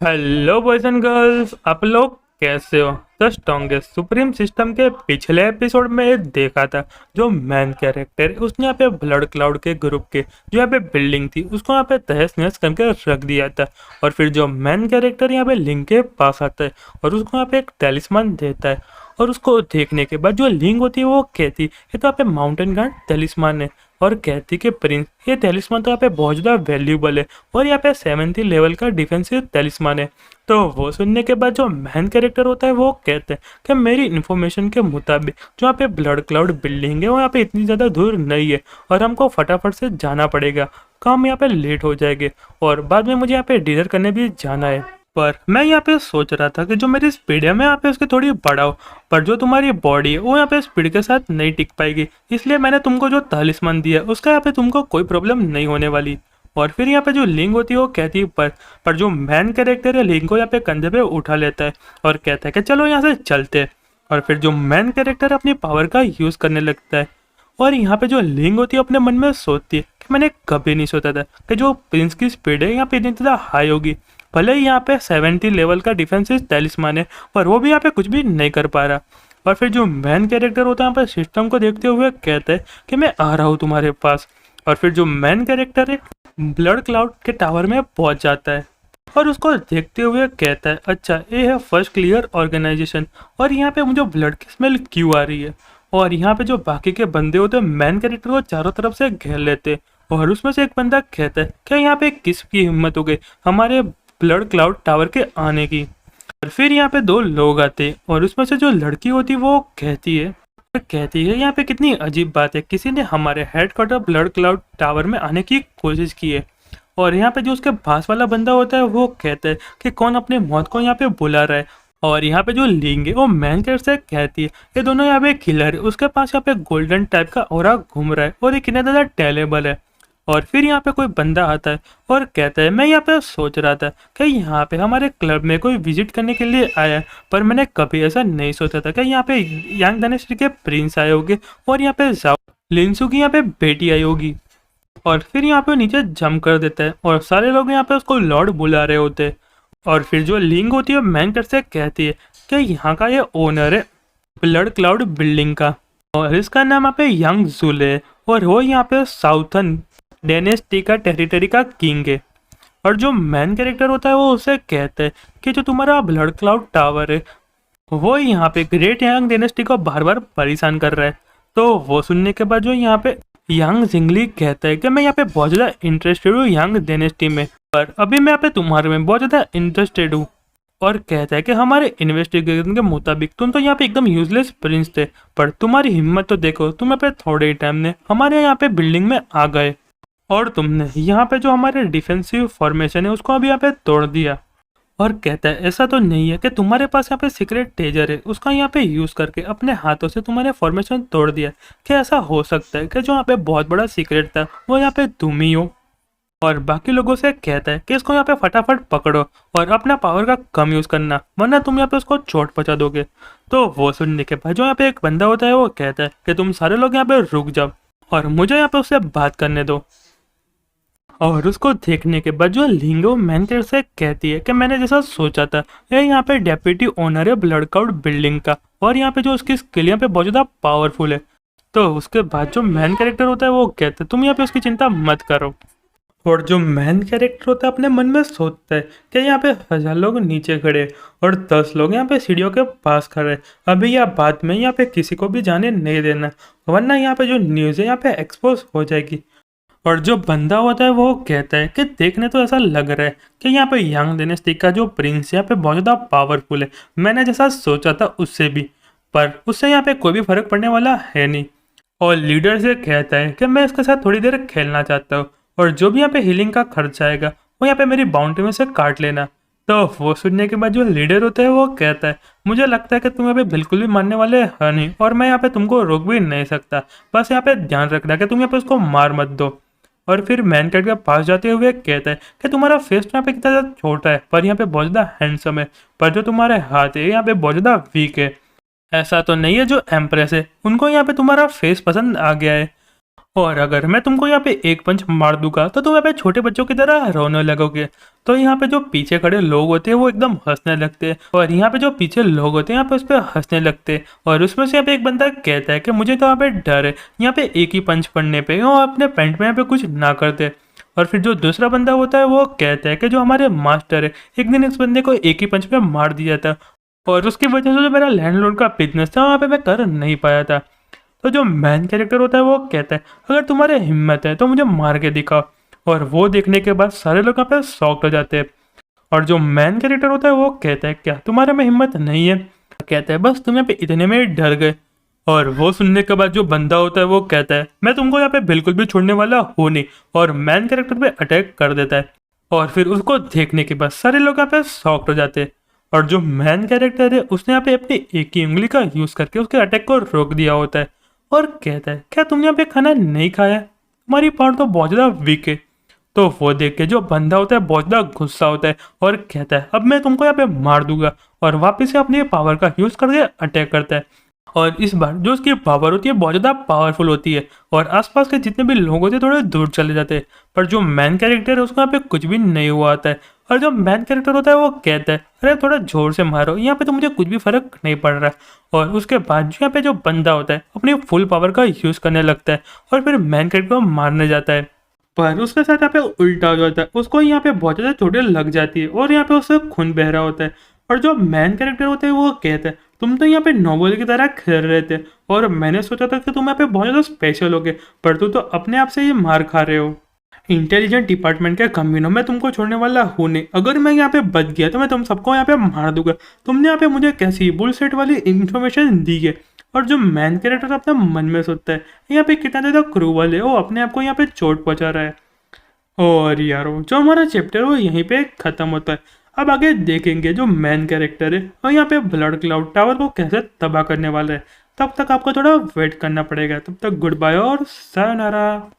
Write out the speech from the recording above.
Hello boys and girls, आप लोग कैसे हो। द स्ट्रॉन्गेस्ट सुप्रीम सिस्टम के पिछले एपिसोड में ये देखा था। जो मैन कैरेक्टर उसने यहाँ पे ब्लड क्लाउड के ग्रुप के जो यहाँ पे बिल्डिंग थी उसको यहाँ पे तहस नहस करके रख दिया था। और फिर जो मैन कैरेक्टर यहाँ पे लिंक के पास आता है और उसको यहाँ पे एक टेलिस्मान देता है। और उसको देखने के बाद जो लिंक होती है वो कहती ये तो यहाँ पे माउंटेन गार्ड टेलिस्मान है। और कहती कि प्रिंस ये टेलिस्मान तो यहाँ पे बहुत ज़्यादा वैल्यूबल है और यहाँ पे 70 लेवल का डिफेंसिव टेलिस्मान है। तो वो सुनने के बाद जो मैन कैरेक्टर होता है वो कहते हैं कि मेरी इन्फॉर्मेशन के मुताबिक जो यहाँ पे ब्लड क्लाउड बिल्डिंग है वो यहाँ पे इतनी ज़्यादा दूर नहीं है और हमको फटाफट से जाना पड़ेगा, काम यहाँ पे लेट हो जाएंगे और बाद में मुझे यहाँ पे डिनर करने भी जाना है। पर मैं यहाँ पे सोच रहा था कि जो मेरी स्पीड है मैं यहाँ पे उसकी थोड़ी बढ़ाऊँ, पर जो तुम्हारी बॉडी है वो यहाँ पे स्पीड के साथ नहीं टिक पाएगी, इसलिए मैंने तुमको जो तलिस्मान दिया उसका यहाँ पे तुमको कोई प्रॉब्लम नहीं होने वाली। और फिर यहाँ पे जो लिंक होती है वो कहती है पर जो मैन कैरेक्टर है लिंक को यहाँ पे कंधे पे उठा लेता है और कहता है कि चलो यहाँ से चलते हैं। और फिर जो मैन कैरेक्टर अपनी पावर का यूज़ करने लगता है। और यहाँ पे जो लिंक होती है अपने मन में सोचती है कि मैंने कभी नहीं सोचा था कि जो प्रिंस की स्पीड है यहाँ पे इतनी ज़्यादा हाई होगी। भले ही यहाँ पे 70 लेवल का डिफेंसिव टेलिस्मान है पर वो भी यहाँ पे कुछ भी नहीं कर पा रहा। और फिर जो मैन कैरेक्टर होता है यहाँ पे सिस्टम को देखते हुए कहता है कि मैं आ रहा हूँ तुम्हारे पास। और फिर जो मैन कैरेक्टर है ब्लड क्लाउड के टावर में पहुँच जाता है और उसको देखते हुए कहता है अच्छा ये है फर्स्ट क्लियर ऑर्गेनाइजेशन और यहाँ पे मुझे ब्लड की स्मेल क्यों आ रही है। और यहाँ पे जो बाकी के बंदे होते हैं मैन कैरेक्टर को चारों तरफ से घेर लेते और उसमें से एक बंदा कहता है क्या यहाँ पे किसकी हिम्मत हो गई हमारे ब्लड क्लाउड टावर के आने की। और फिर यहाँ पे दो लोग आते और उसमें से जो लड़की होती वो कहती है यहाँ पे कितनी अजीब बात है, किसी ने हमारे हेडक्वार्टर ब्लड क्लाउड टावर में आने की कोशिश की है। और यहाँ पे जो उसके पास वाला बंदा होता है वो कहता है कि कौन अपने मौत को यहाँ पे बुला रहा है। और यहाँ पे जो लिंग है वो मैन कैरेक्टर से कहती है ये दोनों यहाँ पे किलर है, उसके पास यहाँ पे गोल्डन टाइप का ऑरा घूम रहा है और ये कितना ज़्यादा टेलेबल है। और फिर यहाँ पे कोई बंदा आता है और कहता है मैं यहाँ पे सोच रहा था कि यहाँ पे हमारे क्लब में कोई विजिट करने के लिए आया है, पर मैंने कभी ऐसा नहीं सोचा था कि यहाँ पे यांग डायनेस्टी के प्रिंस आए होंगे और यहाँ पे जाओ लिंसू की यहाँ पे बेटी आई होगी। और फिर यहाँ पे नीचे जंप कर देता है और सारे लोग यहाँ पे उसको लॉर्ड बुला रहे होते हैं। और फिर जो लिंग होती है मैंकर से कहती है कि यहाँ का ये ओनर है ब्लड क्लाउड बिल्डिंग का और इसका नाम यहाँ पे यंग जुल है और वो यहाँ पे साउथर्न डायनेस्टी का टेरिटरी का किंग है। और जो मैन कैरेक्टर होता है वो उसे कहता है कि जो तुम्हारा ब्लड क्लाउड टावर है वो यहाँ पे ग्रेट यांग डायनेस्टी को बार बार परेशान कर रहा है। तो वो सुनने के बाद जो यहाँ पे यांग जिंगली कहता है कि मैं यहाँ पे बहुत ज़्यादा इंटरेस्टेड हूँ यांग डायनेस्टी में, पर अभी मैं यहाँ पे तुम्हारे में बहुत ज़्यादा इंटरेस्टेड हूँ। और कहता है कि हमारे इन्वेस्टिगेशन के मुताबिक तुम तो यहाँ पे एकदम यूजलेस प्रिंस थे, पर तुम्हारी हिम्मत तो देखो, तुम यहाँ पे थोड़े ही टाइम में हमारे यहाँ पे बिल्डिंग में आ गए और तुमने यहाँ पे जो हमारे डिफेंसिव फॉर्मेशन है उसको अभी यहाँ पे तोड़ दिया। और कहता है ऐसा तो नहीं है कि तुम्हारे पास यहाँ पे सीक्रेट टेजर है उसका यहाँ पे यूज़ करके अपने हाथों से तुम्हारे फॉर्मेशन तोड़ दिया। क्या ऐसा हो सकता है कि जो यहाँ पे बहुत बड़ा सीक्रेट था वो यहाँ पे तुम ही हो। और बाकी लोगों से कहता है कि इसको यहाँ पे फटाफट पकड़ो और अपना पावर का कम यूज़ करना वरना तुम यहाँ पे उसको चोट पहुँचा दोगे। तो वो सुनने के बाद जो यहाँ पे एक बंदा होता है वो कहता है कि तुम सारे लोग यहाँ पे रुक जाओ और मुझे यहाँ पे उससे बात करने दो। और उसको देखने के बाद जो लिंगो मैंकर से कहती है कि मैंने जैसा सोचा था ये यहाँ पे डेप्यूटी ओनर है ब्लड क्लाउड बिल्डिंग का और यहाँ पे जो उसकी स्किल यहाँ पे बहुत ज़्यादा पावरफुल है। तो उसके बाद जो मैन कैरेक्टर होता है वो कहता है तुम यहाँ पे उसकी चिंता मत करो। और जो मैन कैरेक्टर होता है अपने मन में सोचता है कि यहाँ पे 1000 लोग नीचे खड़े और 10 लोग यहाँ पे सीढ़ियों के पास खड़े, अभी या बाद में यहाँ पे किसी को भी जाने नहीं देना वरना यहाँ पे जो न्यूज़ है यहाँ पे एक्सपोज हो जाएगी। और जो बंदा होता है वो कहता है कि देखने तो ऐसा लग रहा है कि यहाँ पे यांग डायनेस्टी का जो प्रिंस यहाँ पे बहुत ज़्यादा पावरफुल है, मैंने जैसा सोचा था उससे भी, पर उससे यहाँ पे कोई भी फर्क पड़ने वाला है नहीं। और लीडर से कहता है कि मैं इसके साथ थोड़ी देर खेलना चाहता हूँ और जो भी यहाँ पे हीलिंग का खर्च आएगा वो यहाँ पे मेरी बाउंड्री में से काट लेना। तो वो सुनने के बाद जो लीडर होता है वो कहता है मुझे लगता है कि तुम यहाँ पे बिल्कुल भी मानने वाले है नहीं और मैं यहाँ पे तुमको रोक भी नहीं सकता, बस यहाँ पे ध्यान रखना कि तुम यहाँ पे उसको मार मत दो। और फिर मैन कैट के पास जाते हुए कहता है कि तुम्हारा फेस यहाँ पे कितना ज़्यादा छोटा है पर यहाँ पे बहुत ज़्यादा हैंडसम है, पर जो तुम्हारे हाथ है यहाँ पे बहुत ज़्यादा वीक है। ऐसा तो नहीं है जो एम्प्रेस है उनको यहाँ पे तुम्हारा फेस पसंद आ गया है। और अगर मैं तुमको यहाँ पे एक पंच मार दूंगा तो तुम यहाँ पे छोटे बच्चों की तरह रोने लगोगे। तो यहाँ पे जो पीछे खड़े लोग होते हैं वो एकदम हंसने लगते हैं, और यहाँ पे जो पीछे लोग होते हैं यहाँ पे उस पर हंसने लगते हैं। और उसमें से यहाँ पे एक बंदा कहता है कि मुझे तो यहाँ पे डर है यहाँ पे एक ही पंच पड़ने पे, वो अपने पैंट में यहाँ पे कुछ ना करते। और फिर जो दूसरा बंदा होता है वो कहता है कि जो हमारे मास्टर है एक दिन इस बंदे को एक ही पंच में मार दिया था, और उसकी वजह से जो मेरा लैंडलॉर्ड का बिजनेस था वहाँ पे मैं कर नहीं पाया था। तो जो मैन कैरेक्टर होता है वो कहता है अगर तुम्हारे हिम्मत है तो मुझे मार के दिखाओ। और वो देखने के बाद सारे लोग यहाँ पे शॉक्ड हो जाते हैं। और जो मैन कैरेक्टर होता है वो कहता है क्या तुम्हारे में हिम्मत नहीं है? कहता है बस तुम यहाँ पे इतने में ही डर गए। और वो सुनने के बाद जो बंदा होता है वो कहता है मैं तुमको यहाँ पे बिल्कुल भी छोड़ने वाला हूँ नहीं, और मैन कैरेक्टर पे अटैक कर देता है। और फिर उसको देखने के बाद सारे लोग यहाँ पे शॉक्ड हो जाते हैं। और जो मैन कैरेक्टर है उसने यहाँ पे अपनी एक ही उंगली का यूज करके उसके अटैक को रोक दिया होता है, और कहता है क्या तुमने यहाँ पे खाना नहीं खाया, तुम्हारी पावर तो बहुत ज़्यादा वीक है। तो वो देख के जो बंदा होता है बहुत ज़्यादा गुस्सा होता है और कहता है अब मैं तुमको यहाँ पे मार दूंगा, और वापस से अपनी पावर का यूज़ करके अटैक करता है। और इस बार जो उसकी पावर होती है बहुत ज़्यादा पावरफुल होती है, और आसपास के जितने भी लोग होते हैं थोड़े दूर चले जाते हैं। पर जो मैन कैरेक्टर है उसको यहाँ पे कुछ भी नहीं हुआ आता है। और जो मैन कैरेक्टर होता है वो कहता है अरे थोड़ा जोर से मारो यहाँ पे तो मुझे कुछ भी फर्क नहीं पड़ रहा है। और उसके बाद जो यहाँ पे जो बंदा होता है अपनी फुल पावर का यूज़ करने लगता है और फिर मैन कैरेक्टर को मारने जाता है। पर उसके साथ यहाँ पे उल्टा हो जाता है, उसको यहाँ पे बहुत ज़्यादा चोटें लग जाती है और यहाँ पे उससे खून बह रहा होता है। और जो मैन कैरेक्टर होते हैं वो कहते हैं तुम तो यहाँ पे नोबल की तरह खेल रहे थे, और मैंने सोचा था कि तुम यहाँ पे बहुत ज़्यादा स्पेशल होगे, पर तू तो अपने आप से ये मार खा रहे हो। इंटेलिजेंट डिपार्टमेंट के कमीनों मैं तुमको छोड़ने वाला हूँ नहीं, अगर मैं यहाँ पे बच गया तो मैं तुम सबको यहाँ पे मार दूंगा। तुमने यहाँ पे मुझे कैसी बुलसेट वाली इंफॉर्मेशन दी है। और जो मैन कैरेक्टर अपने मन में सोचता है यहाँ पे कितना ज़्यादा क्रूवल है, वो अपने आप को यहाँ पे चोट पहुँचा रहा है। और यारो जो हमारा चैप्टर वो यहीं पे ख़त्म होता है। अब आगे देखेंगे जो मैन कैरेक्टर है और यहाँ पे ब्लड क्लाउड टावर को कैसे तबाह करने वाला है। तब तक आपको थोड़ा वेट करना पड़ेगा। तब तक गुड बाय और सायोनारा।